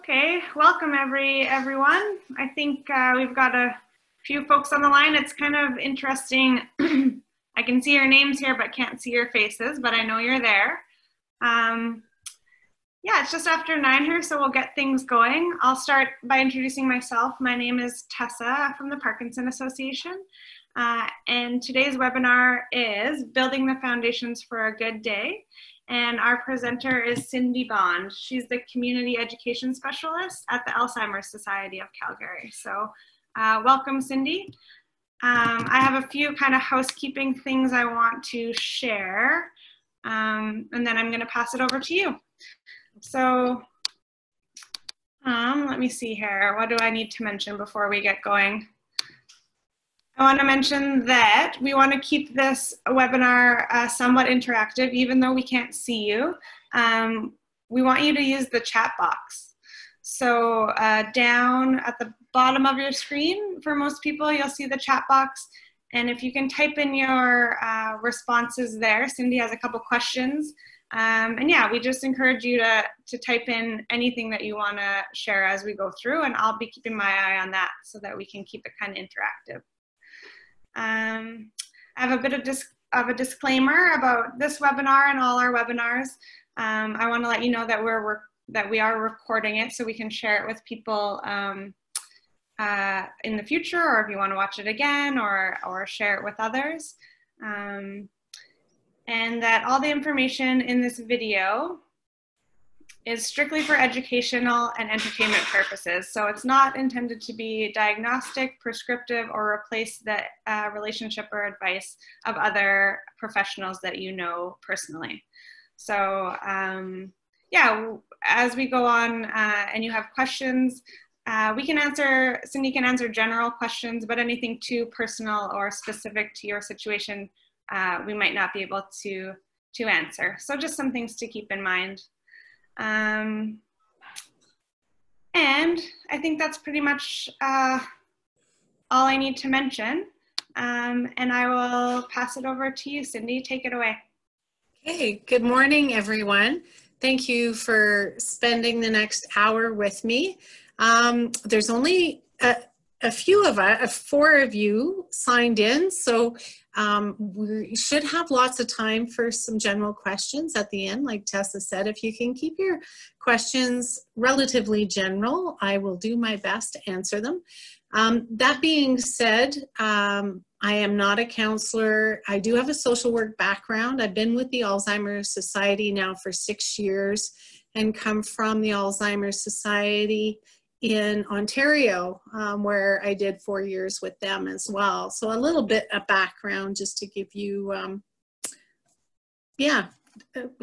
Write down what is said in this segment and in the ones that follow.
Okay, welcome everyone. I think we've got a few folks on the line. It's kind of interesting. I can see your names here, but can't see your faces, but I know you're there. Yeah, it's just after 9 here, so we'll get things going. I'll start by introducing myself. My name is Tessa from the Parkinson's Association. And today's webinar is Building the Foundations for a Good Day. And our presenter is Cindy Bond. She's the Community Education Specialist at the Alzheimer's Society of Calgary. So welcome, Cindy. I have a few kind of housekeeping things I want to share, and then I'm gonna pass it over to you. So let me see here. What do I need to mention before we get going? I want to mention that we want to keep this webinar somewhat interactive, even though we can't see you. We want you to use the chat box. So down at the bottom of your screen, for most people, you'll see the chat box. And if you can type in your responses there, Cindy has a couple questions. And yeah, we just encourage you to type in anything that you want to share as we go through, and I'll be keeping my eye on that so that we can keep it kind of interactive. I have a bit of a disclaimer about this webinar and all our webinars. I want to let you know that we are recording it so we can share it with people in the future, or if you want to watch it again or share it with others. And that all the information in this video is strictly for educational and entertainment purposes. So it's not intended to be diagnostic, prescriptive, or replace the relationship or advice of other professionals that you know personally. So yeah, as we go on and you have questions, Cindy can answer general questions, but anything too personal or specific to your situation, we might not be able to answer. So just some things to keep in mind. And I think that's pretty much all I need to mention. And I will pass it over to you, Cindy. Take it away. Okay, good morning, everyone. Thank you for spending the next hour with me. There's only a few of us, 4 of you signed in, so we should have lots of time for some general questions at the end. Like Tessa said, if you can keep your questions relatively general, I will do my best to answer them. That being said, I am not a counselor. I do have a social work background. I've been with the Alzheimer's Society now for 6 years and come from the Alzheimer's Society in Ontario, where I did 4 years with them as well. So a little bit of background just to give you,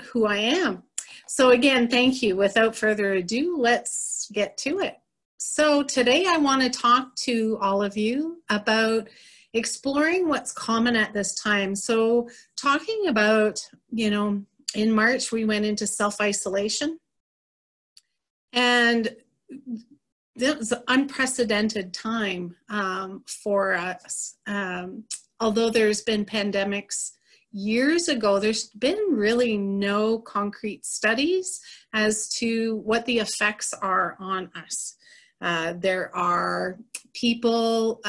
who I am. So again, thank you. Without further ado, let's get to it. So today I want to talk to all of you about exploring what's common at this time. So talking about, in March, we went into self-isolation, and it was an unprecedented time for us. Although there's been pandemics years ago, there's been really no concrete studies as to what the effects are on us. There are people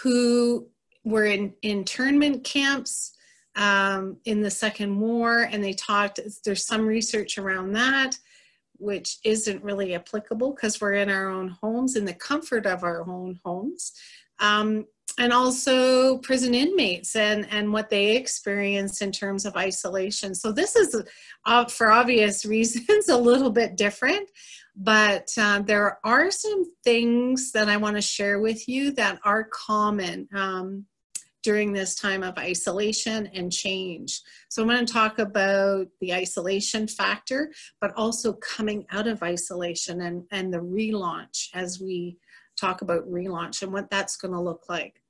who were in internment camps in the Second War, and they talked, there's some research around that, which isn't really applicable because we're in our own homes, in the comfort of our own homes. And also prison inmates and what they experience in terms of isolation. So this is, for obvious reasons, a little bit different, but there are some things that I want to share with you that are common during this time of isolation and change. So I'm going to talk about the isolation factor, but also coming out of isolation and the relaunch as we talk about relaunch and what that's going to look like.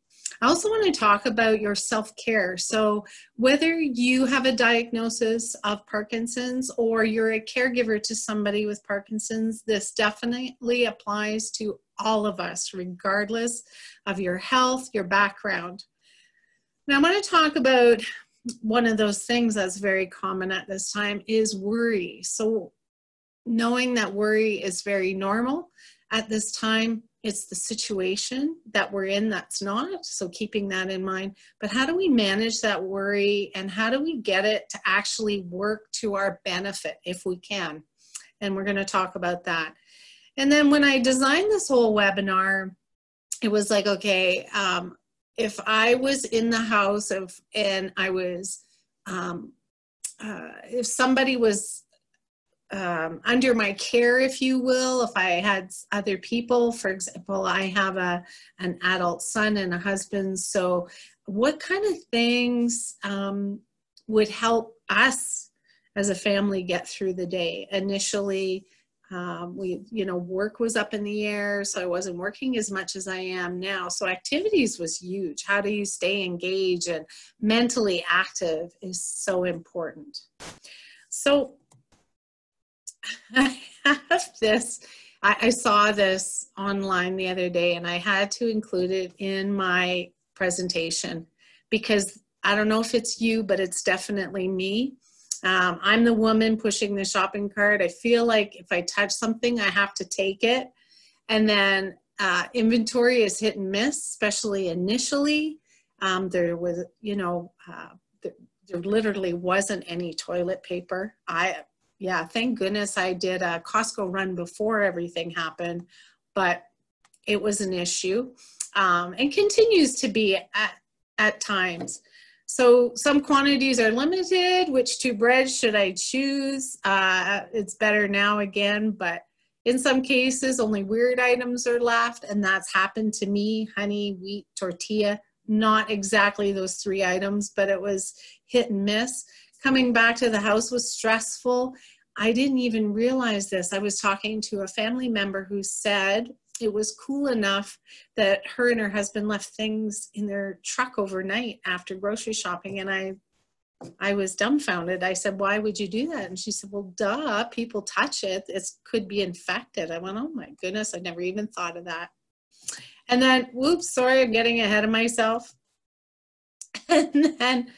I also want to talk about your self-care. So whether you have a diagnosis of Parkinson's or you're a caregiver to somebody with Parkinson's, this definitely applies to all of us, regardless of your health, your background. Now I want to talk about one of those things that's very common at this time is worry. So knowing that worry is very normal at this time. It's the situation that we're in that's not, so keeping that in mind. But how do we manage that worry, and how do we get it to actually work to our benefit if we can? And we're going to talk about that. And then when I designed this whole webinar, it was like, okay, if I was in the house and I was, if somebody was under my care, if you will, if I had other people, for example, I have an adult son and a husband. So what kind of things would help us as a family get through the day? Initially, work was up in the air, so I wasn't working as much as I am now. So activities was huge. How do you stay engaged and mentally active is so important. So I have this, I saw this online the other day, and I had to include it in my presentation because I don't know if it's you, but it's definitely me. I'm the woman pushing the shopping cart. I feel like if I touch something, I have to take it. And then inventory is hit and miss, especially initially. There was, there literally wasn't any toilet paper. Yeah, thank goodness I did a Costco run before everything happened, but it was an issue and continues to be at times. So some quantities are limited. Which two breads should I choose? It's better now again, but in some cases, only weird items are left, and that's happened to me: honey, wheat, tortilla. Not exactly those 3 items, but it was hit and miss. Coming back to the house was stressful. I didn't even realize this. I was talking to a family member who said it was cool enough that her and her husband left things in their truck overnight after grocery shopping. And I was dumbfounded. I said, why would you do that? And she said, well, duh, people touch it. It could be infected. I went, oh my goodness, I never even thought of that. And then, whoops, sorry, I'm getting ahead of myself. And then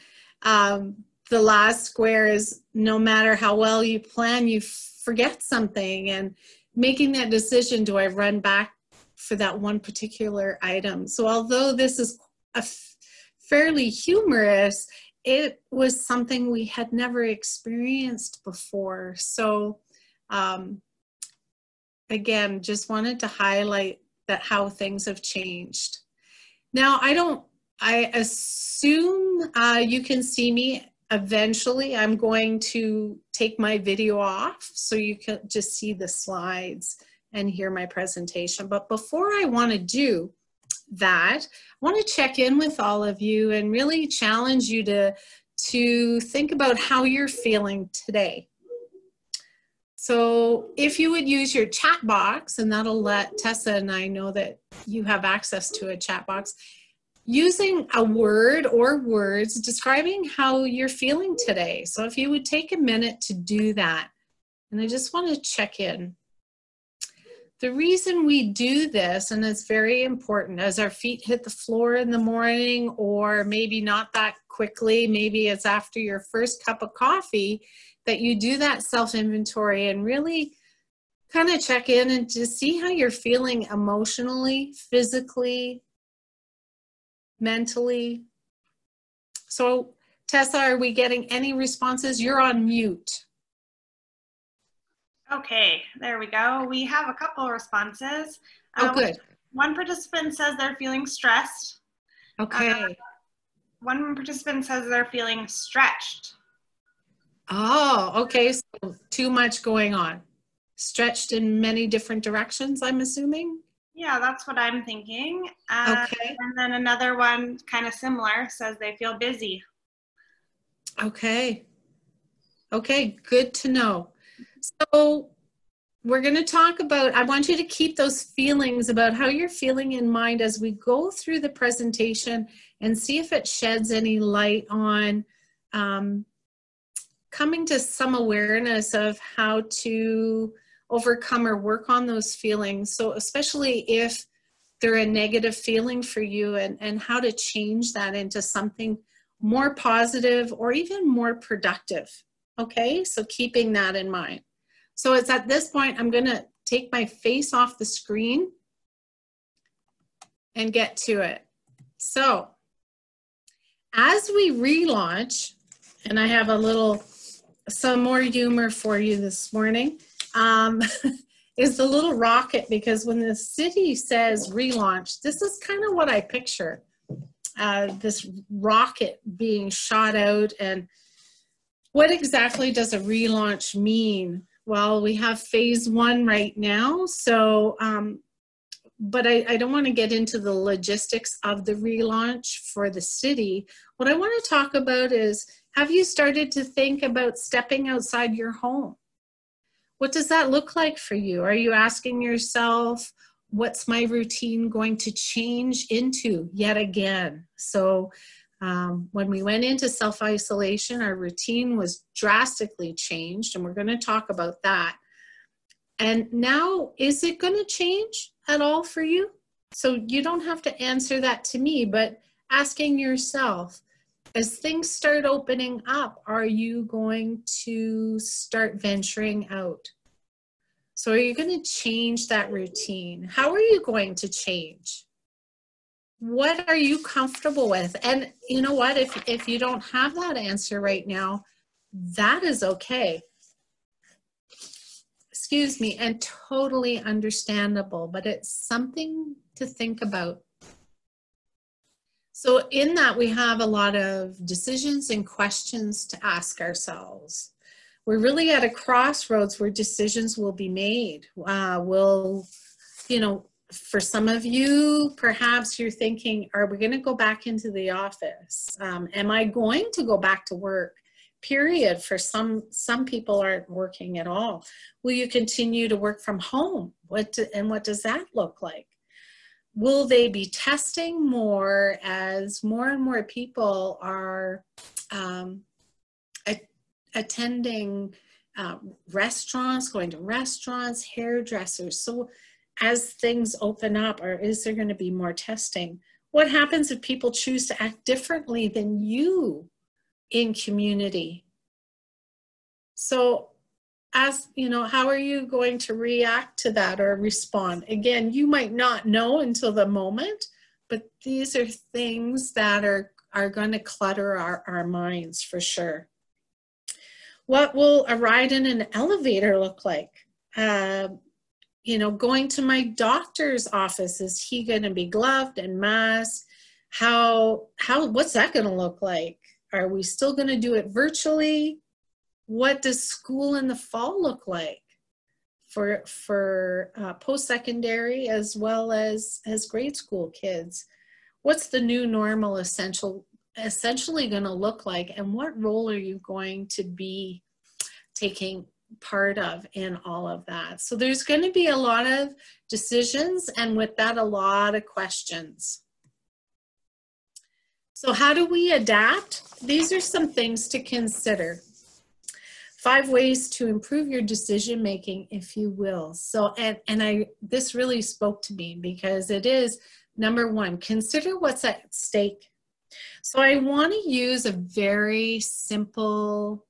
the last square is no matter how well you plan, you forget something, and making that decision, do I run back for that one particular item? So although this is fairly humorous, it was something we had never experienced before. So again, just wanted to highlight that how things have changed. Now, I assume you can see me. Eventually, I'm going to take my video off so you can just see the slides and hear my presentation. But before I want to do that, I want to check in with all of you and really challenge you to think about how you're feeling today. So if you would use your chat box, and that'll let Tessa and I know that you have access to a chat box, using a word or words describing how you're feeling today. So if you would take a minute to do that, and I just want to check in. The reason we do this, and it's very important, as our feet hit the floor in the morning, or maybe not that quickly, maybe it's after your first cup of coffee, that you do that self-inventory and really kind of check in and just see how you're feeling emotionally, physically, mentally. So Tessa, are we getting any responses? You're on mute. Okay, there we go. We have a couple responses. Oh, good. One participant says they're feeling stressed. Okay. One participant says they're feeling stretched. Oh, okay. So too much going on. Stretched in many different directions, I'm assuming? Yeah, that's what I'm thinking. Okay. And then another one, kind of similar, says they feel busy. Okay. Okay, good to know. So we're going to talk about, I want you to keep those feelings about how you're feeling in mind as we go through the presentation and see if it sheds any light on coming to some awareness of how to overcome or work on those feelings. So especially if they're a negative feeling for you, and how to change that into something more positive or even more productive. Okay, so keeping that in mind. So it's at this point, I'm going to take my face off the screen and get to it. So as we relaunch, and I have some more humor for you this morning, is the little rocket, because when the city says relaunch, this is kind of what I picture, this rocket being shot out. And what exactly does a relaunch mean? Well, we have phase 1 right now, so but I don't want to get into the logistics of the relaunch for the city. What I want to talk about is, have you started to think about stepping outside your home? What does that look like for you? Are you asking yourself, what's my routine going to change into yet again? So when we went into self-isolation, our routine was drastically changed, and we're going to talk about that. And now, is it going to change at all for you? So you don't have to answer that to me, but asking yourself, as things start opening up, are you going to start venturing out? So are you going to change that routine? How are you going to change? What are you comfortable with? And you know what? If you don't have that answer right now, that is okay. Excuse me, and totally understandable, but it's something to think about. So in that, we have a lot of decisions and questions to ask ourselves. We're really at a crossroads where decisions will be made. For some of you, perhaps you're thinking, are we going to go back into the office? Am I going to go back to work? Period. For some people aren't working at all. Will you continue to work from home? What does that look like? Will they be testing more as more and more people are attending restaurants, going to restaurants, hairdressers? So as things open up, or is there going to be more testing? What happens if people choose to act differently than you in community? So as you know, how are you going to react to that or respond? Again, you might not know until the moment, but these are things that are going to clutter our minds for sure. What will a ride in an elevator look like? Going to my doctor's office, is he going to be gloved and masked? What's that going to look like? Are we still going to do it virtually? What does school in the fall look like for post-secondary as well as grade school kids? What's the new normal essentially going to look like, and what role are you going to be taking part of in all of that? So there's going to be a lot of decisions, and with that, a lot of questions. So how do we adapt? These are some things to consider. 5 ways to improve your decision making, if you will. So, this really spoke to me, because it is, number 1, consider what's at stake. So I want to use a very simple,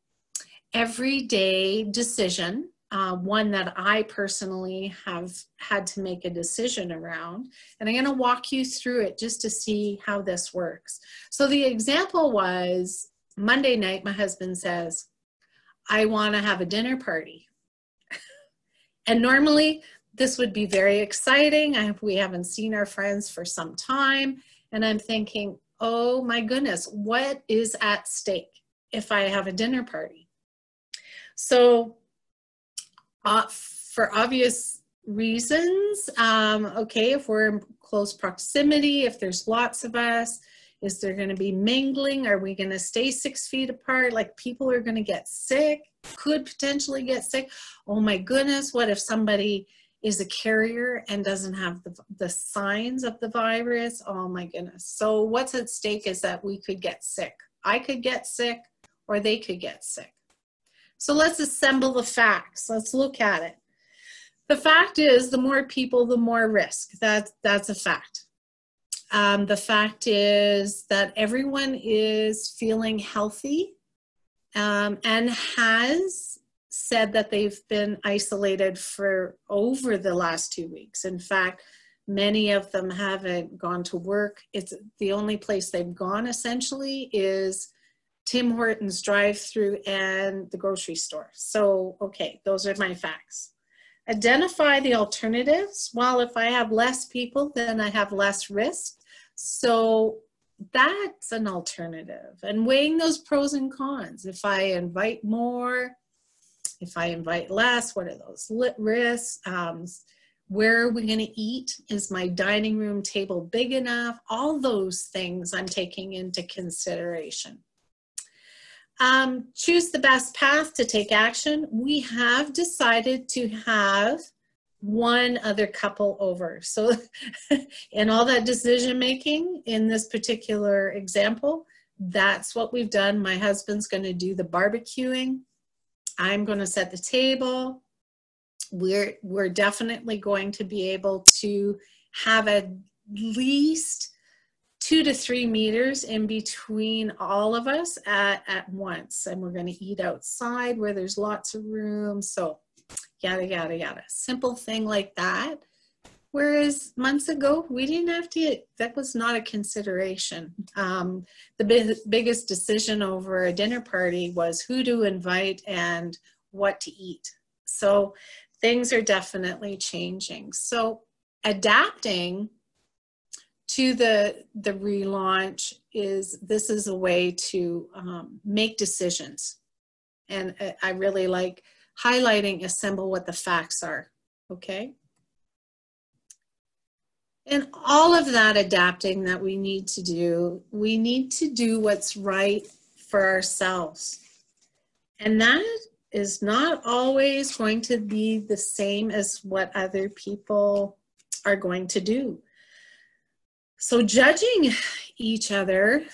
everyday decision, one that I personally have had to make a decision around. And I'm going to walk you through it just to see how this works. So the example was Monday night, my husband says, I want to have a dinner party. And normally this would be very exciting. We haven't seen our friends for some time. And I'm thinking, oh my goodness, what is at stake if I have a dinner party? So for obvious reasons, if we're in close proximity, if there's lots of us, is there going to be mingling? Are we going to stay 6 feet apart? Like, people are going to get sick, could potentially get sick. Oh my goodness, what if somebody is a carrier and doesn't have the signs of the virus? Oh my goodness. So what's at stake is that we could get sick. I could get sick, or they could get sick. So let's assemble the facts. Let's look at it. The fact is, the more people, the more risk. That's a fact. The fact is that everyone is feeling healthy and has said that they've been isolated for over the last 2 weeks. In fact, many of them haven't gone to work. It's the only place they've gone essentially is Tim Hortons drive-through and the grocery store. So, okay, those are my facts. Identify the alternatives. Well, if I have less people, then I have less risk. So that's an alternative. And weighing those pros and cons. If I invite more, if I invite less, what are those risks? Where are we going to eat? Is my dining room table big enough? All those things I'm taking into consideration. Choose the best path to take action. We have decided to have one other couple over. So in all that decision making in this particular example, that's what we've done. My husband's going to do the barbecuing. I'm going to set the table. We're definitely going to be able to have at least 2 to 3 meters in between all of us at once. And we're going to eat outside where there's lots of room. So yada, yada, yada. Simple thing like that. Whereas months ago, we didn't have to, that was not a consideration. The biggest decision over a dinner party was who to invite and what to eat. So things are definitely changing. So adapting to the relaunch this is a way to make decisions. And I really like highlighting, assemble what the facts are, okay? And all of that adapting that we need to do what's right for ourselves. And that is not always going to be the same as what other people are going to do. So judging each other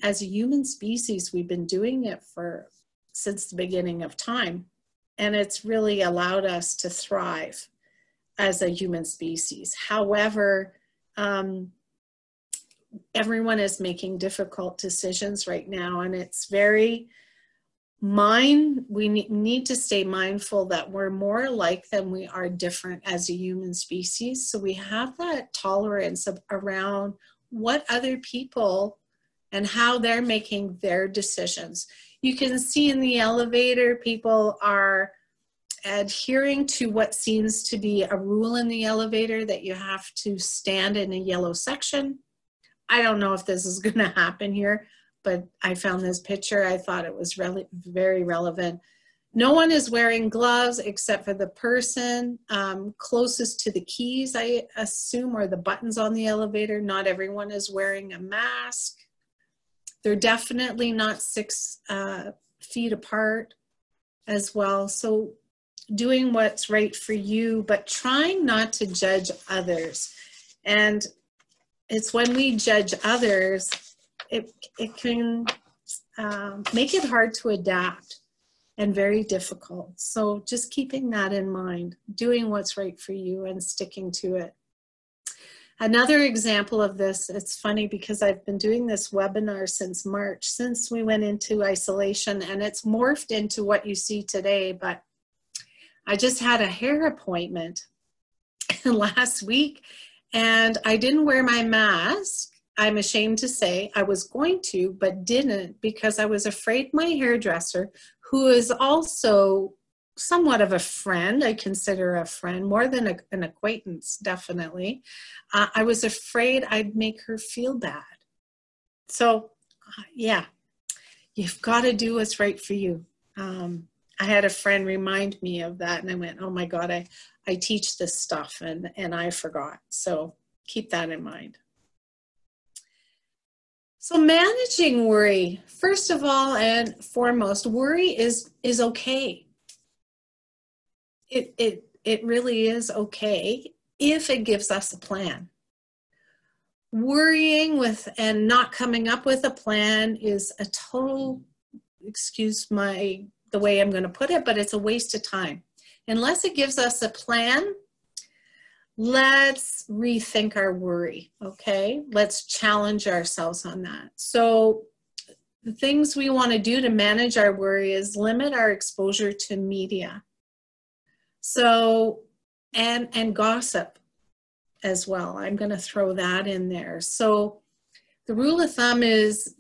as a human species, we've been doing it since the beginning of time. And it's really allowed us to thrive as a human species. However, everyone is making difficult decisions right now, and it's very we need to stay mindful that we're more alike than we are different as a human species. So we have that tolerance around what other people and how they're making their decisions. You can see in the elevator, people are adhering to what seems to be a rule in the elevator that you have to stand in a yellow section. I don't know if this is going to happen here, but I found this picture. I thought it was very relevant. No one is wearing gloves except for the person closest to the keys, I assume, or the buttons on the elevator. Not everyone is wearing a mask. They're definitely not 6 feet apart as well. So doing what's right for you, but trying not to judge others. And it's when we judge others, it can make it hard to adapt and very difficult. So just keeping that in mind, doing what's right for you and sticking to it. Another example of this, it's funny because I've been doing this webinar since March, since we went into isolation, and it's morphed into what you see today. But I just had a hair appointment last week and I didn't wear my mask. I'm ashamed to say I was going to, but didn't, because I was afraid my hairdresser, who is also somewhat of a friend, I consider a friend, more than an acquaintance, definitely. I was afraid I'd make her feel bad. So yeah, you've got to do what's right for you. I had a friend remind me of that, and I went, oh my God, I teach this stuff and I forgot. So keep that in mind. So managing worry, first of all and foremost, worry is okay. It really is okay if it gives us a plan. Worrying with and not coming up with a plan is a total, excuse the way I'm going to put it, but it's a waste of time. Unless it gives us a plan, let's rethink our worry, okay? Let's challenge ourselves on that. So the things we want to do to manage our worry is limit our exposure to media. So, and gossip as well. I'm going to throw that in there. So the rule of thumb is,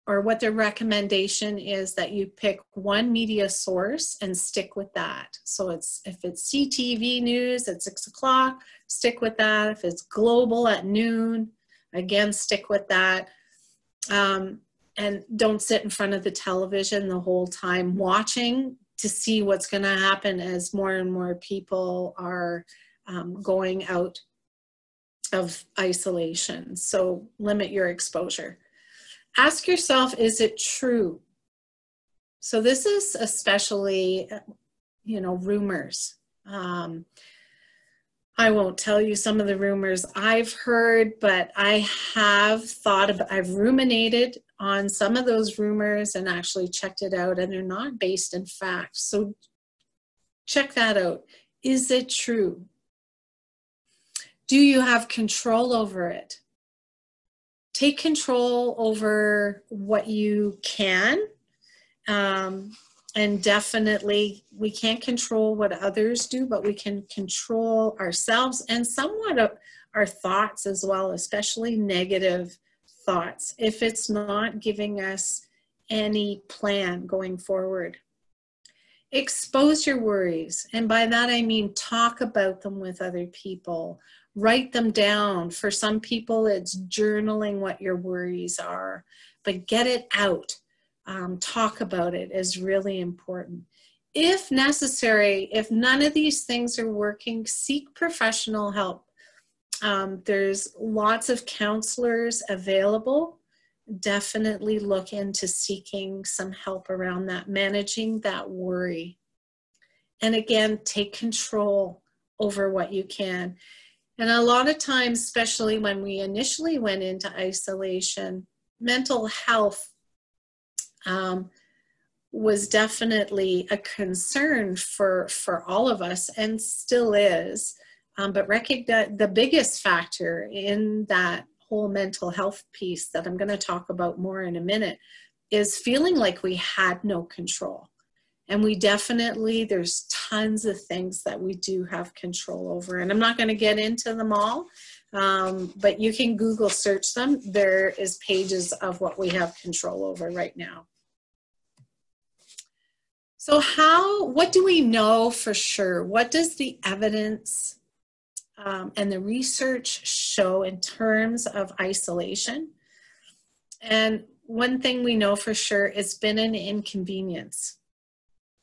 or what the recommendation is, that you pick one media source and stick with that. So if it's CTV news at 6 o'clock, stick with that. If it's global at noon, again, stick with that. And don't sit in front of the television the whole time watching to see what's going to happen as more and more people are going out of isolation. So limit your exposure. Ask yourself, is it true? So this is especially, rumors. I won't tell you some of the rumors I've heard, but I have I've ruminated on some of those rumors and actually checked it out, and they're not based in fact. So check that out. Is it true? Do you have control over it? Take control over what you can. And definitely, we can't control what others do, but we can control ourselves and somewhat of our thoughts as well, especially negative thoughts, if it's not giving us any plan going forward. Expose your worries. And by that, I mean talk about them with other people. Write them down. For some people, it's journaling what your worries are, but get it out. Talk about it is really important. If necessary, if none of these things are working, seek professional help. There's lots of counselors available. Definitely look into seeking some help around that, managing that worry. And again, take control over what you can. And a lot of times, especially when we initially went into isolation, mental health was definitely a concern for all of us, and still is. But recognize the biggest factor in that whole mental health piece that I'm going to talk about more in a minute is feeling like we had no control. And we definitely, there's tons of things that we do have control over. And I'm not going to get into them all, but you can Google search them. There is pages of what we have control over right now. So what do we know for sure? What does the evidence and the research show in terms of isolation? And one thing we know for sure, it's been an inconvenience.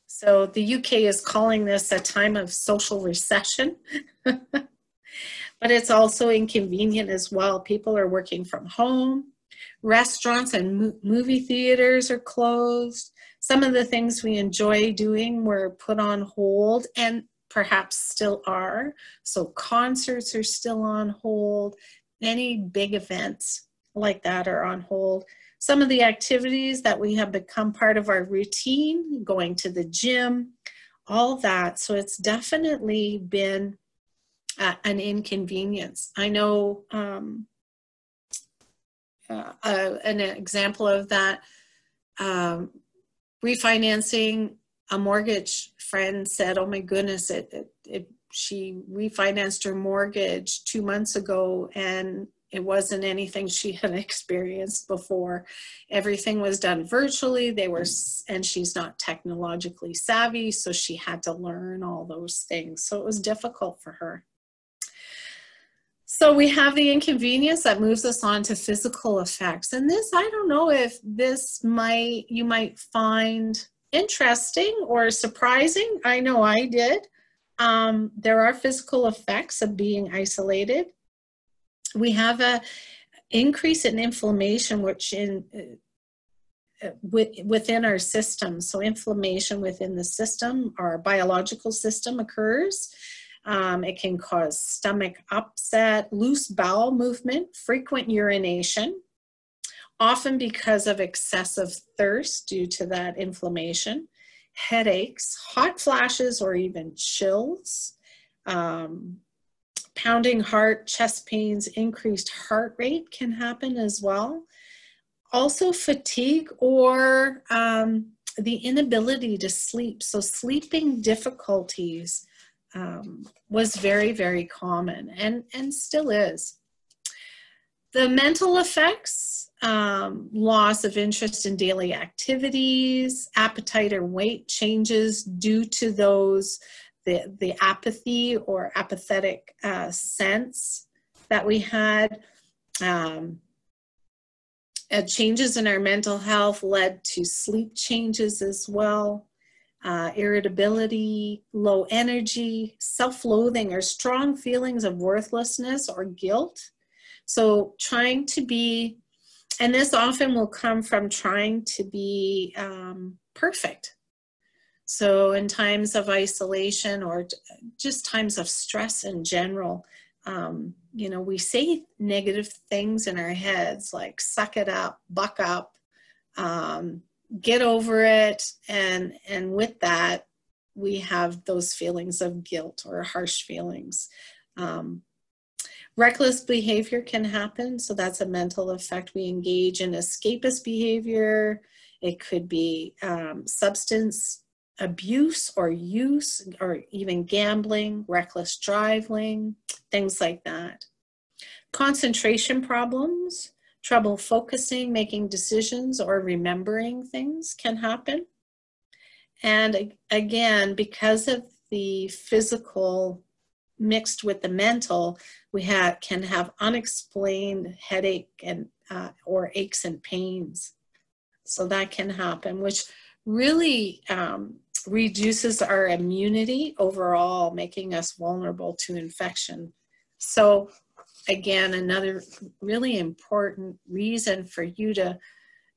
So the UK is calling this a time of social recession, but it's also inconvenient as well. People are working from home. Restaurants and movie theaters are closed. Some of the things we enjoy doing were put on hold and perhaps still are. So concerts are still on hold. Any big events like that are on hold. Some of the activities that we have become part of our routine, going to the gym, all that. So it's definitely been an inconvenience. I know an example of that, refinancing a mortgage. Friend said, oh my goodness, she refinanced her mortgage 2 months ago and it wasn't anything she had experienced before. Everything was done virtually. And she's not technologically savvy, so she had to learn all those things. So it was difficult for her. So we have the inconvenience that moves us on to physical effects. And this, I don't know if this you might find interesting or surprising. I know I did. There are physical effects of being isolated. We have an increase in inflammation, which within our system. So inflammation within the system, our biological system occurs. It can cause stomach upset, loose bowel movement, frequent urination, often because of excessive thirst due to that inflammation, headaches, hot flashes, or even chills, pounding heart, chest pains, increased heart rate can happen as well. Also fatigue or the inability to sleep. So sleeping difficulties was very, very common and still is. The mental effects, loss of interest in daily activities, appetite or weight changes due to those, the apathy or apathetic sense that we had. Changes in our mental health led to sleep changes as well. Irritability, low energy, self-loathing, or strong feelings of worthlessness or guilt. So trying to be, and this often will come from trying to be perfect. So in times of isolation or just times of stress in general, you know, we say negative things in our heads like suck it up, buck up, get over it. And with that, we have those feelings of guilt or harsh feelings. Reckless behavior can happen. So that's a mental effect. We engage in escapist behavior. It could be substance abuse or use, or even gambling, reckless driving, things like that. Concentration problems, trouble focusing, making decisions, or remembering things can happen. And again, because of the physical mixed with the mental, we can have unexplained headache and or aches and pains. So that can happen, which really reduces our immunity overall, making us vulnerable to infection. So again, another really important reason for you to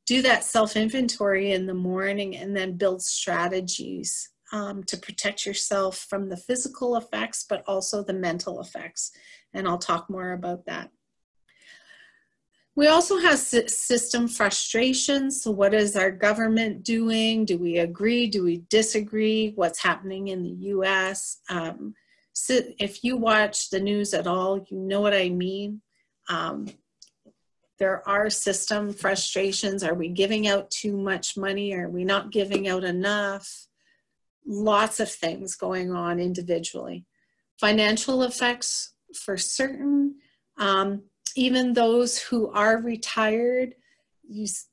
do that self-inventory in the morning and then build strategies to protect yourself from the physical effects, but also the mental effects. And I'll talk more about that. We also have system frustrations. So what is our government doing? Do we agree? Do we disagree? What's happening in the US? So if you watch the news at all, you know what I mean. There are system frustrations. Are we giving out too much money? Are we not giving out enough? Lots of things going on individually. Financial effects for certain. Even those who are retired,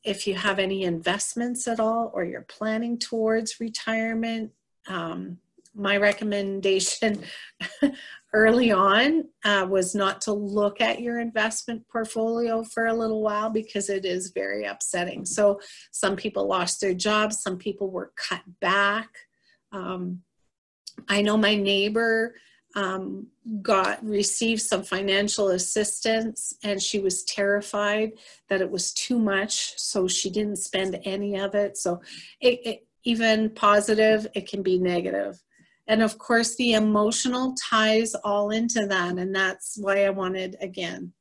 if you have any investments at all or you're planning towards retirement, my recommendation early on was not to look at your investment portfolio for a little while because it is very upsetting. So some people lost their jobs, some people were cut back. I know my neighbor received some financial assistance and she was terrified that it was too much, so she didn't spend any of it. So even positive, it can be negative. And of course the emotional ties all into that, and that's why I wanted, again,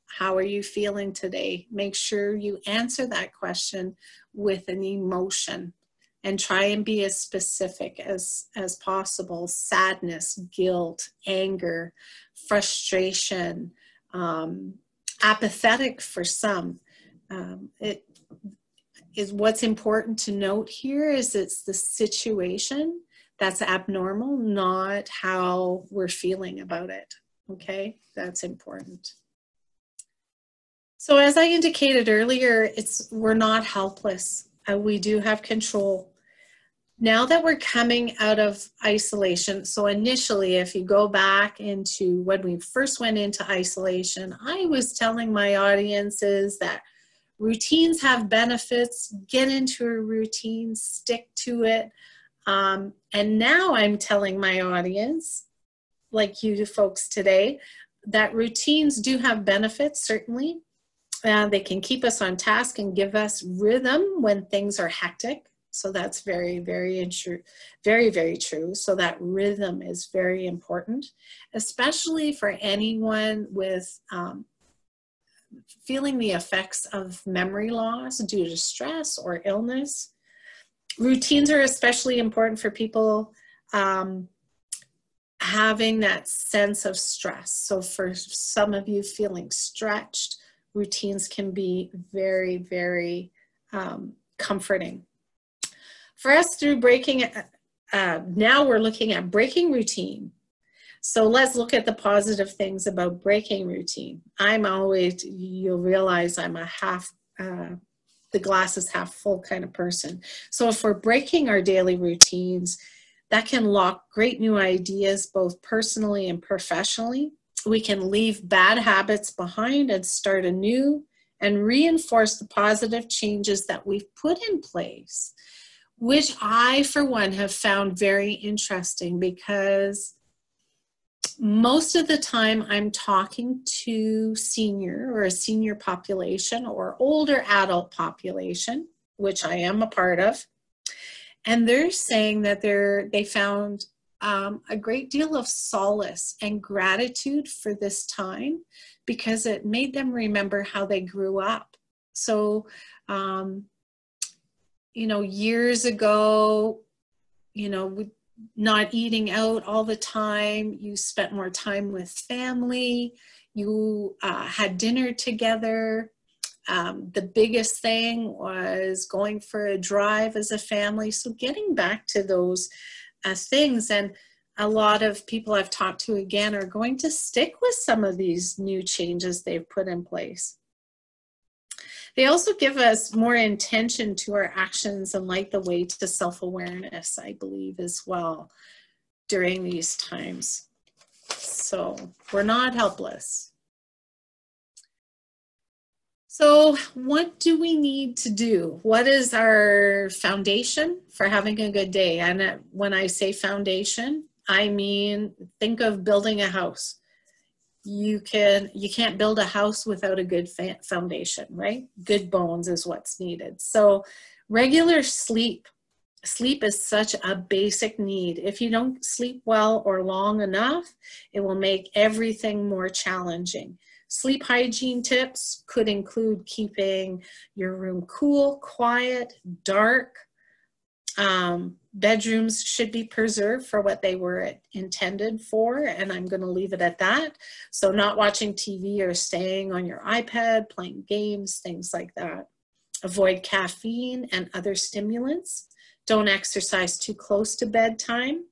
how are you feeling today? Make sure you answer that question with an emotion. And try and be as specific as possible. Sadness, guilt, anger, frustration, apathetic for some. It is what's important to note here is it's the situation that's abnormal, not how we're feeling about it. Okay, that's important. So as I indicated earlier, we're not helpless. We do have control. Now that we're coming out of isolation, so initially, if you go back into when we first went into isolation, I was telling my audiences that routines have benefits, get into a routine, stick to it. And now I'm telling my audience, like you folks today, that routines do have benefits, certainly. They can keep us on task and give us rhythm when things are hectic. So that's very, very true. Very, very true. So that rhythm is very important, especially for anyone with feeling the effects of memory loss due to stress or illness. Routines are especially important for people having that sense of stress. So for some of you feeling stretched, routines can be very, very comforting. For us, through breaking, now we're looking at breaking routine. So let's look at the positive things about breaking routine. I'm always, you'll realize I'm a half, the glass is half full kind of person. So if we're breaking our daily routines, that can lock great new ideas, both personally and professionally. We can leave bad habits behind and start anew and reinforce the positive changes that we've put in place, which I, for one, have found very interesting, because most of the time I'm talking to senior or a senior population or older adult population, which I am a part of. And they're saying that they found a great deal of solace and gratitude for this time, because it made them remember how they grew up. So, you know, years ago, you know, not eating out all the time, you spent more time with family, you had dinner together. The biggest thing was going for a drive as a family. So getting back to those things, and a lot of people I've talked to again are going to stick with some of these new changes they've put in place. They also give us more intention to our actions and light the way to self-awareness, I believe, as well during these times. So we're not helpless. So what do we need to do? What is our foundation for having a good day? And when I say foundation, I mean, think of building a house. You can't build a house without a good foundation, right? Good bones is what's needed. So regular sleep is such a basic need. If you don't sleep well or long enough, it will make everything more challenging. Sleep hygiene tips could include keeping your room cool, quiet, dark. Bedrooms should be preserved for what they were intended for, and I'm going to leave it at that. So not watching TV or staying on your iPad, playing games, things like that. Avoid caffeine and other stimulants. Don't exercise too close to bedtime.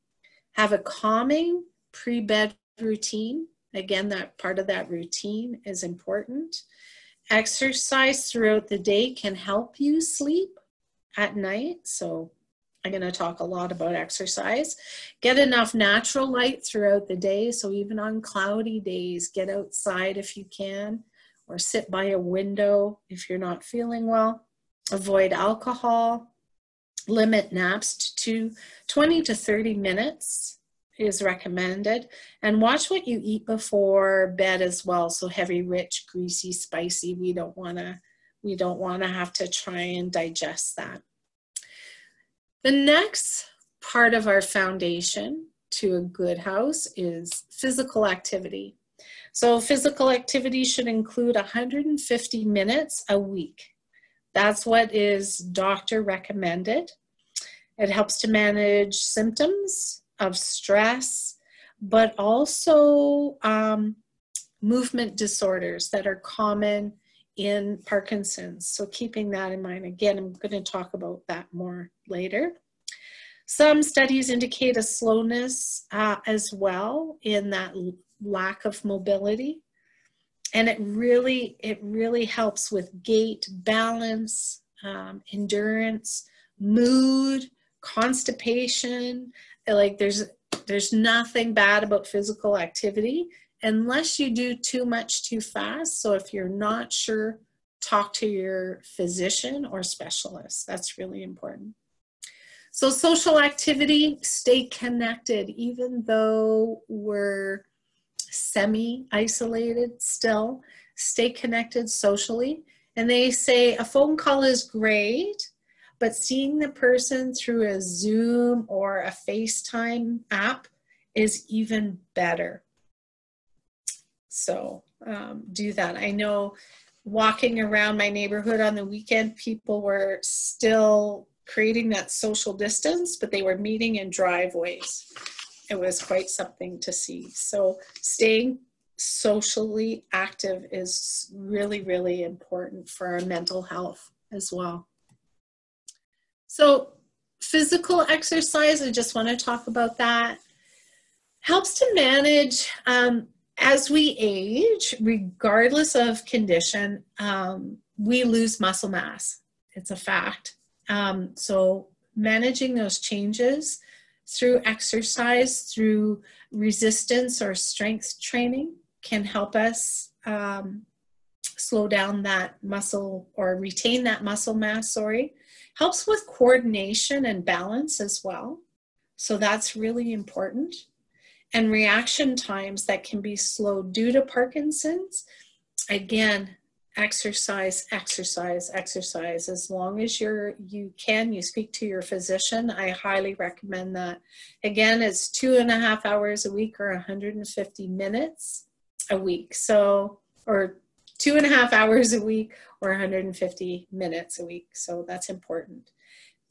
Have a calming pre-bed routine. Again, that part of that routine is important. Exercise throughout the day can help you sleep at night. So I'm going to talk a lot about exercise. Get enough natural light throughout the day. So even on cloudy days, get outside if you can, or sit by a window if you're not feeling well. Avoid alcohol. Limit naps to 20 to 30 minutes is recommended. And watch what you eat before bed as well. So heavy, rich, greasy, spicy, we don't want to have to try and digest that. The next part of our foundation to a good house is physical activity. So physical activity should include 150 minutes a week. That's what is doctor recommended. It helps to manage symptoms of stress, but also movement disorders that are common in Parkinson's. So keeping that in mind. Again, I'm going to talk about that more later. Some studies indicate a slowness as well in that lack of mobility. And it really helps with gait, balance, endurance, mood, constipation. Like there's nothing bad about physical activity unless you do too much too fast. So if you're not sure, talk to your physician or specialist. That's really important. So social activity, stay connected, even though we're semi-isolated still, stay connected socially. And they say a phone call is great, but seeing the person through a Zoom or a FaceTime app is even better. So do that. I know walking around my neighborhood on the weekend, people were still creating that social distance, but they were meeting in driveways. It was quite something to see. So staying socially active is really, really important for our mental health as well. So physical exercise, I just want to talk about that. Helps to manage, as we age, regardless of condition, we lose muscle mass. It's a fact. So managing those changes through exercise, through resistance or strength training can help us slow down that muscle or retain that muscle mass, Helps with coordination and balance as well. So that's really important. And reaction times that can be slowed due to Parkinson's. Again, exercise. As long as you speak to your physician. I highly recommend that. Again, it's 2.5 hours a week or 150 minutes a week. So, or 2.5 hours a week or 150 minutes a week. So that's important.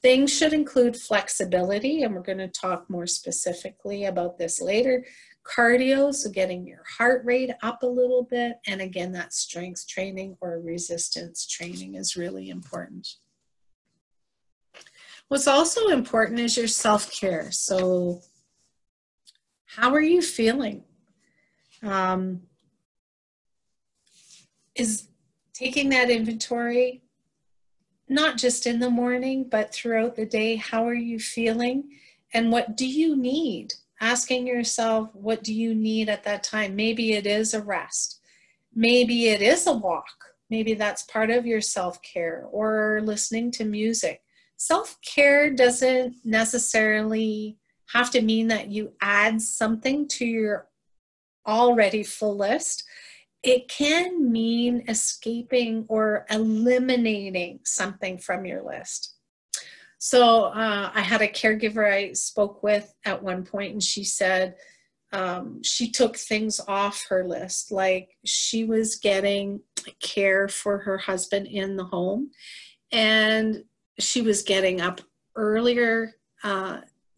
Things should include flexibility, and we're going to talk more specifically about this later. Cardio, so getting your heart rate up a little bit. And again, that strength training or resistance training is really important. What's also important is your self-care. So how are you feeling? Is taking that inventory, not just in the morning, but throughout the day. How are you feeling? And what do you need? Asking yourself, what do you need at that time? Maybe it is a rest. Maybe it is a walk. Maybe that's part of your self-care, or listening to music. Self-care doesn't necessarily have to mean that you add something to your already full list. It can mean escaping or eliminating something from your list. So I had a caregiver I spoke with at one point, and she said she took things off her list. Like, she was getting care for her husband in the home, and she was getting up earlier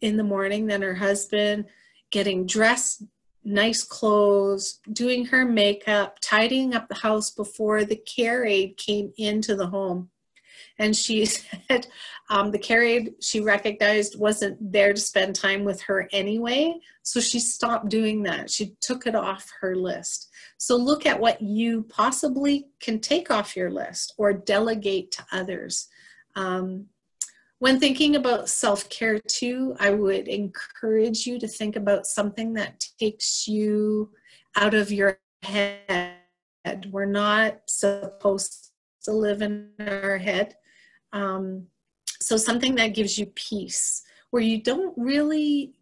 in the morning than her husband, getting dressed, nice clothes, doing her makeup, tidying up the house before the care aide came into the home. And she said the care aide she recognized wasn't there to spend time with her anyway, so she stopped doing that. She took it off her list. So look at what you possibly can take off your list or delegate to others. When thinking about self-care too, I would encourage you to think about something that takes you out of your head. We're not supposed to live in our head. So something that gives you peace, where you don't really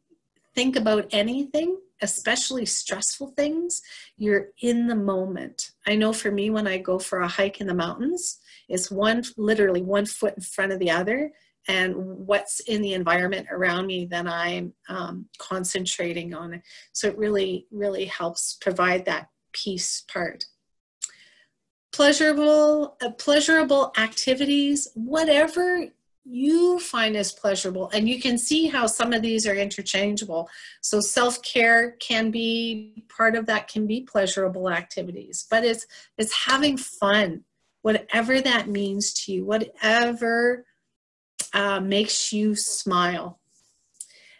think about anything, especially stressful things. You're in the moment. I know for me, when I go for a hike in the mountains, it's literally one foot in front of the other, and what's in the environment around me, then I'm concentrating on it. So it really, really helps provide that peace part. Pleasurable activities, whatever you find is pleasurable. And you can see how some of these are interchangeable. So self-care can be part of that, can be pleasurable activities, but it's having fun, whatever that means to you, whatever makes you smile.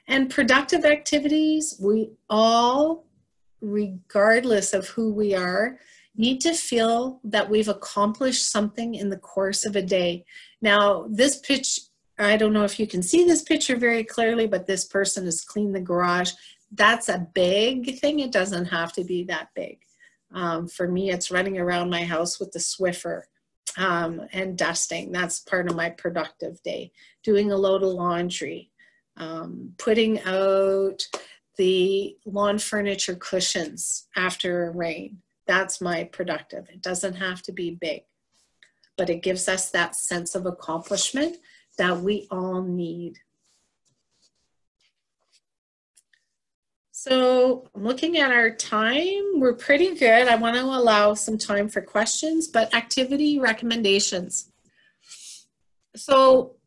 And productive activities, we all, regardless of who we are, need to feel that we've accomplished something in the course of a day. Now, this pitch, I don't know if you can see this picture very clearly, but this person has cleaned the garage. That's a big thing. It doesn't have to be that big. For me, it's running around my house with the Swiffer and dusting. That's part of my productive day. Doing a load of laundry, putting out the lawn furniture cushions after rain. That's my productive. It doesn't have to be big, but it gives us that sense of accomplishment that we all need. So I'm looking at our time. We're pretty good. I want to allow some time for questions, but activity recommendations. So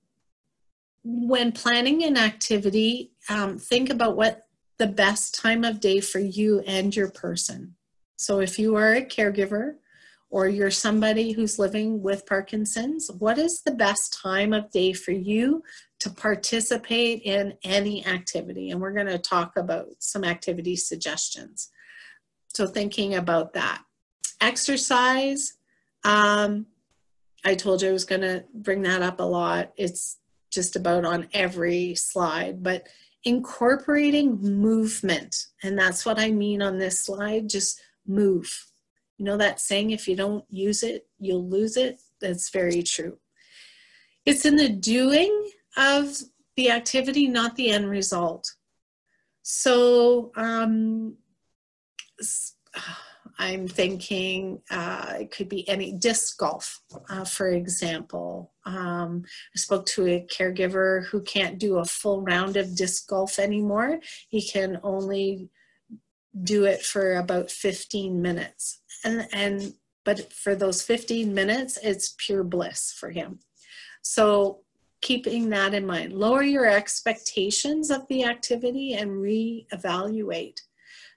when planning an activity, think about what the best time of day for you and your person. So if you are a caregiver or you're somebody who's living with Parkinson's, what is the best time of day for you to participate in any activity? And we're going to talk about some activity suggestions. So thinking about that. Exercise, I told you I was going to bring that up a lot. It's just about on every slide, but incorporating movement. And that's what I mean on this slide, just move. You know that saying, if you don't use it, you'll lose it? That's very true. It's in the doing of the activity, not the end result. So I'm thinking it could be any disc golf, for example. I spoke to a caregiver who can't do a full round of disc golf anymore. He can only do it for about 15 minutes. But for those 15 minutes, it's pure bliss for him. So keeping that in mind, lower your expectations of the activity and reevaluate.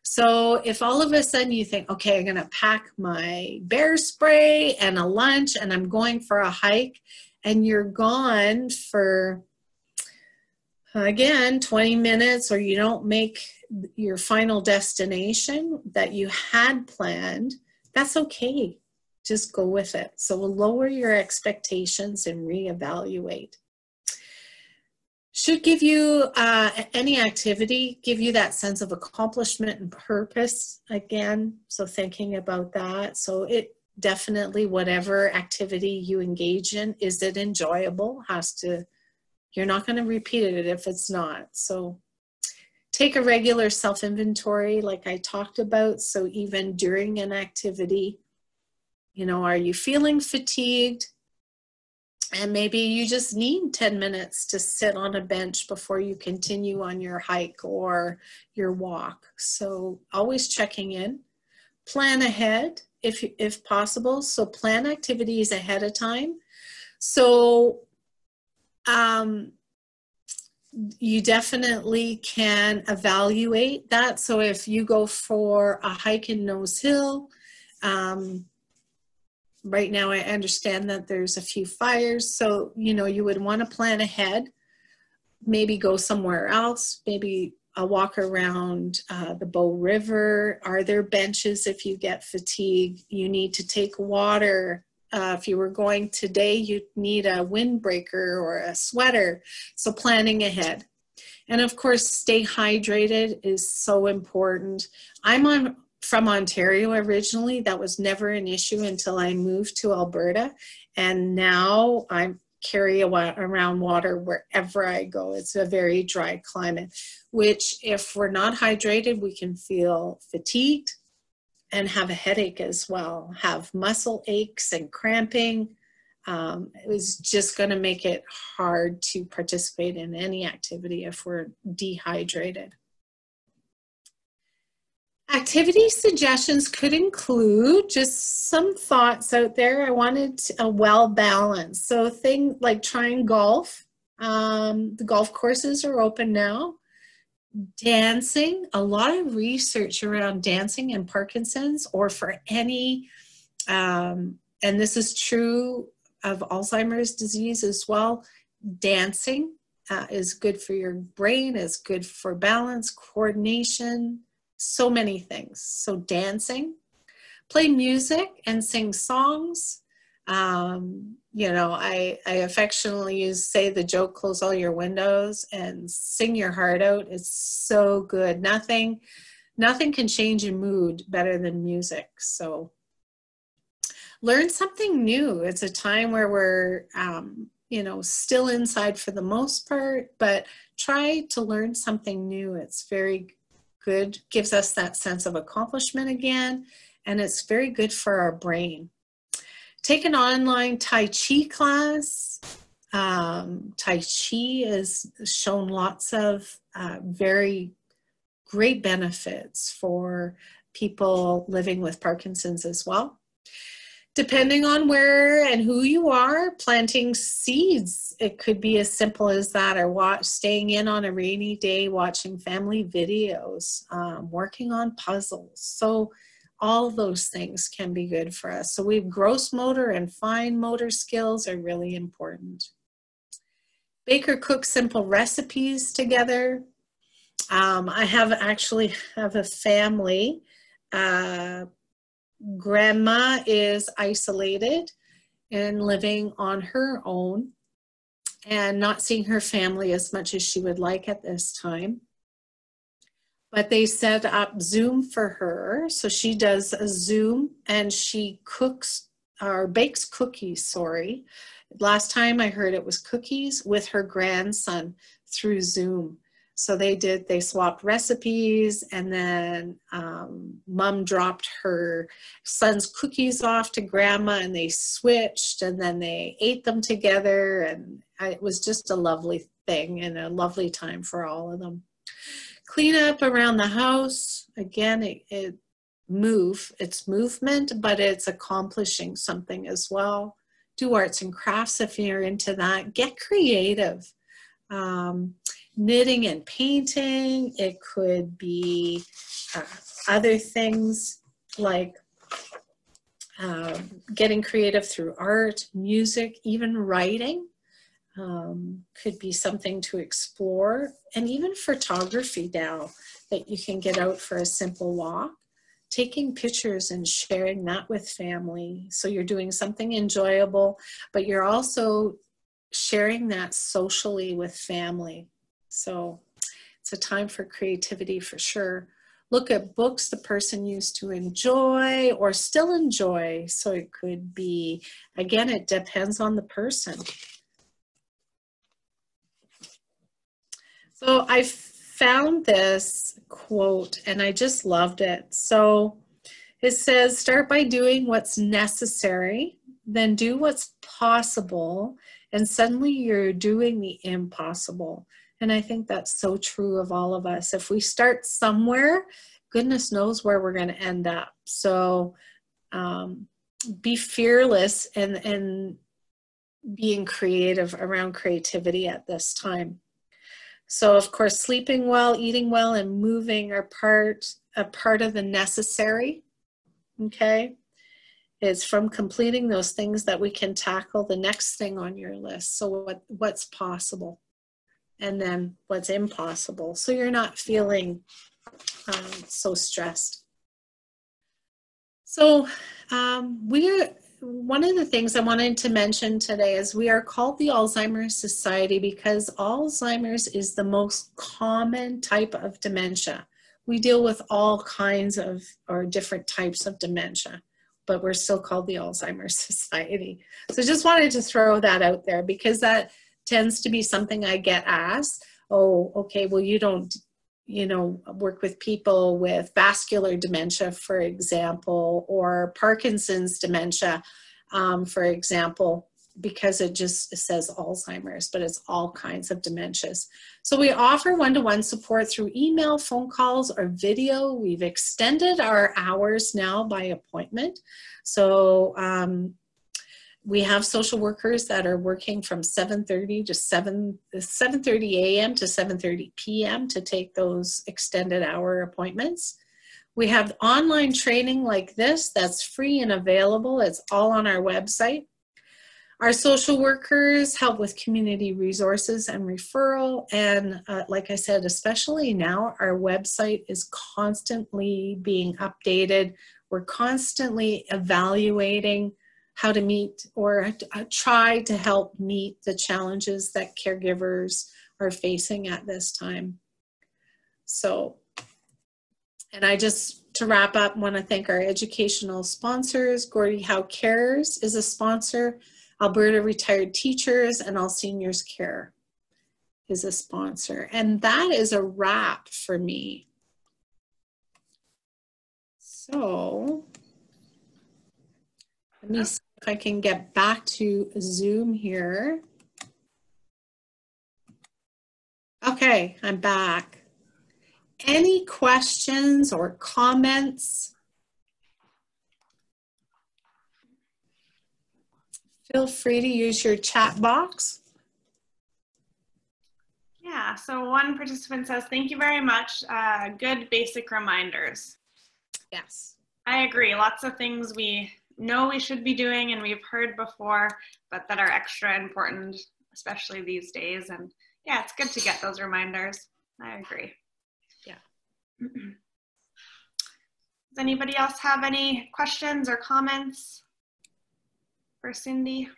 So if all of a sudden you think, okay, I'm going to pack my bear spray and a lunch and I'm going for a hike, and you're gone for, again, 20 minutes, or you don't make your final destination that you had planned, that's okay. Just go with it. So we'll lower your expectations and reevaluate. Should give you, any activity, give you that sense of accomplishment and purpose again. So thinking about that. So it definitely, whatever activity you engage in, is it enjoyable? You're not going to repeat it if it's not. So take a regular self-inventory like I talked about. So even during an activity, you know, are you feeling fatigued? And maybe you just need 10 minutes to sit on a bench before you continue on your hike or your walk. So always checking in. Plan ahead if possible. So plan activities ahead of time. So you definitely can evaluate that. So if you go for a hike in Nose Hill, right now I understand that there's a few fires, so you know you would want to plan ahead, maybe go somewhere else, maybe a walk around the Bow River. Are there benches if you get fatigued? You need to take water. If you were going today, you'd need a windbreaker or a sweater. So planning ahead. And of course, stay hydrated is so important. I'm from Ontario originally. That was never an issue until I moved to Alberta. And now I carry around water wherever I go. It's a very dry climate, which if we're not hydrated, we can feel fatigued and have a headache as well, have muscle aches and cramping. It was just going to make it hard to participate in any activity if we're dehydrated. Activity suggestions could include just some thoughts out there. I wanted a well balanced. So things like trying golf. The golf courses are open now. Dancing, a lot of research around dancing and Parkinson's, or for any, and this is true of Alzheimer's disease as well. Dancing is good for your brain, is good for balance, coordination, so many things. So dancing, play music and sing songs. You know, I affectionately say the joke, close all your windows and sing your heart out. It's so good. Nothing can change your mood better than music. So learn something new. It's a time where we're, you know, still inside for the most part, but try to learn something new. It's very good, gives us that sense of accomplishment again, and it's very good for our brain. Take an online Tai Chi class. Tai Chi has shown lots of very great benefits for people living with Parkinson's as well. Depending on where and who you are, planting seeds. It could be as simple as that, or staying in on a rainy day, watching family videos, working on puzzles. So all those things can be good for us. So gross motor and fine motor skills are really important. Bake or cook simple recipes together. I actually have a family. Grandma is isolated and living on her own and not seeing her family as much as she would like at this time. But they set up Zoom for her. So she does a Zoom and she cooks or bakes cookies, sorry. Last time I heard it was cookies with her grandson through Zoom. So they swapped recipes, and then mom dropped her son's cookies off to grandma and they switched, and then they ate them together, and it was just a lovely thing and a lovely time for all of them. Clean up around the house. Again, it's movement, but it's accomplishing something as well. Do arts and crafts if you're into that. Get creative. Knitting and painting. It could be other things like getting creative through art, music, even writing could be something to explore. And even photography now, that you can get out for a simple walk, taking pictures and sharing that with family. So you're doing something enjoyable, but you're also sharing that socially with family. So it's a time for creativity for sure. Look at books the person used to enjoy or still enjoy. So it could be, again, it depends on the person. So I found this quote and I just loved it. So it says, start by doing what's necessary, then do what's possible, and suddenly you're doing the impossible. And I think that's so true of all of us. If we start somewhere, goodness knows where we're going to end up. So be fearless and being creative around creativity at this time. So of course, sleeping well, eating well, and moving are a part of the necessary, okay? It's from completing those things that we can tackle the next thing on your list. So what's possible, and then what's impossible. So you're not feeling so stressed. So one of the things I wanted to mention today is we are called the Alzheimer's Society because Alzheimer's is the most common type of dementia. We deal with all kinds of or different types of dementia, but we're still called the Alzheimer's Society. So just wanted to throw that out there because that tends to be something I get asked. Oh, okay, well, you don't, work with people with vascular dementia, for example, or Parkinson's dementia, for example, because it just says Alzheimer's, but it's all kinds of dementias. So we offer one-to-one support through email, phone calls, or video. We've extended our hours now by appointment. So we have social workers that are working from 7:30 to 7:30 a.m. to 7:30 p.m. to take those extended hour appointments. We have online training like this that's free and available. It's all on our website. Our social workers help with community resources and referral. And like I said, especially now, our website is constantly being updated. We're constantly evaluating how to meet or try to help meet the challenges that caregivers are facing at this time. So, and to wrap up, want to thank our educational sponsors. Gordie Howe Cares is a sponsor. Alberta Retired Teachers and All Seniors Care is a sponsor. And that is a wrap for me. So let me see if I can get back to Zoom here. Okay, I'm back. Any questions or comments? Feel free to use your chat box. Yeah, so one participant says, thank you very much. Good basic reminders. Yes. I agree. Lots of things we know we should be doing and we've heard before, but that are extra important, especially these days. And yeah, it's good to get those reminders. I agree. Yeah. Does anybody else have any questions or comments for Cindy?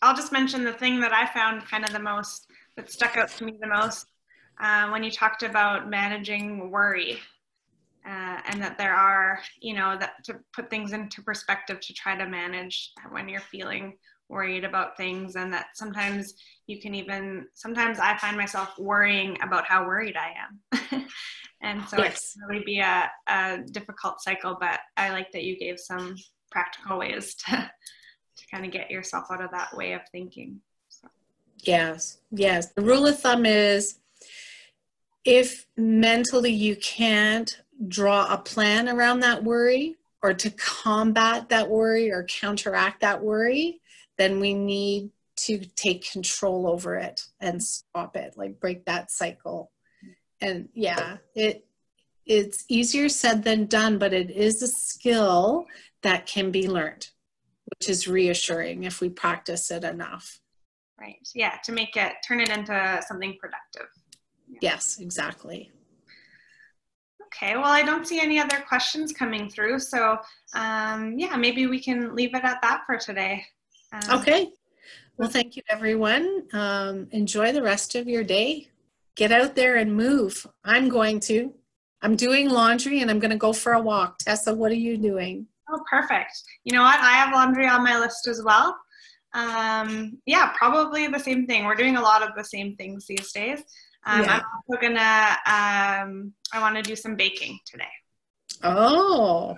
I'll just mention the thing that I found kind of the most, that stuck out to me the most, when you talked about managing worry, and that there are, you know, that to put things into perspective to try to manage when you're feeling worried about things, and that sometimes you can even, sometimes I find myself worrying about how worried I am. And so Yes. it can really be a difficult cycle, but I like that you gave some practical ways to kind of get yourself out of that way of thinking. So. Yes, yes. The rule of thumb is if mentally you can't draw a plan around that worry or to combat that worry or counteract that worry, then we need to take control over it and stop it, like break that cycle. And yeah, it's easier said than done, but it is a skill that can be learned, which is reassuring if we practice it enough. Right. Yeah, to make it, turn it into something productive. Yeah. Yes, exactly. Okay, well, I don't see any other questions coming through, so yeah, maybe we can leave it at that for today. Okay. Well, thank you, everyone. Enjoy the rest of your day. Get out there and move. I'm doing laundry and I'm going to go for a walk. Tessa, what are you doing? Oh, perfect. You know what? I have laundry on my list as well. Yeah, probably the same thing. We're doing a lot of the same things these days. Yeah. I'm also gonna, I want to do some baking today. Oh,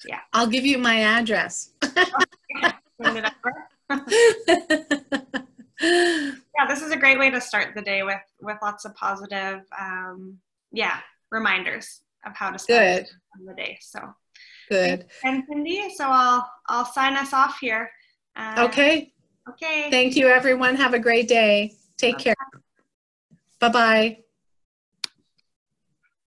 yeah. I'll give you my address. Yeah, this is a great way to start the day with lots of positive, yeah, reminders of how to start the day. So good. And Cindy, so I'll sign us off here. Okay. Okay. Thank you, everyone. Have a great day. Take care. Bye-bye.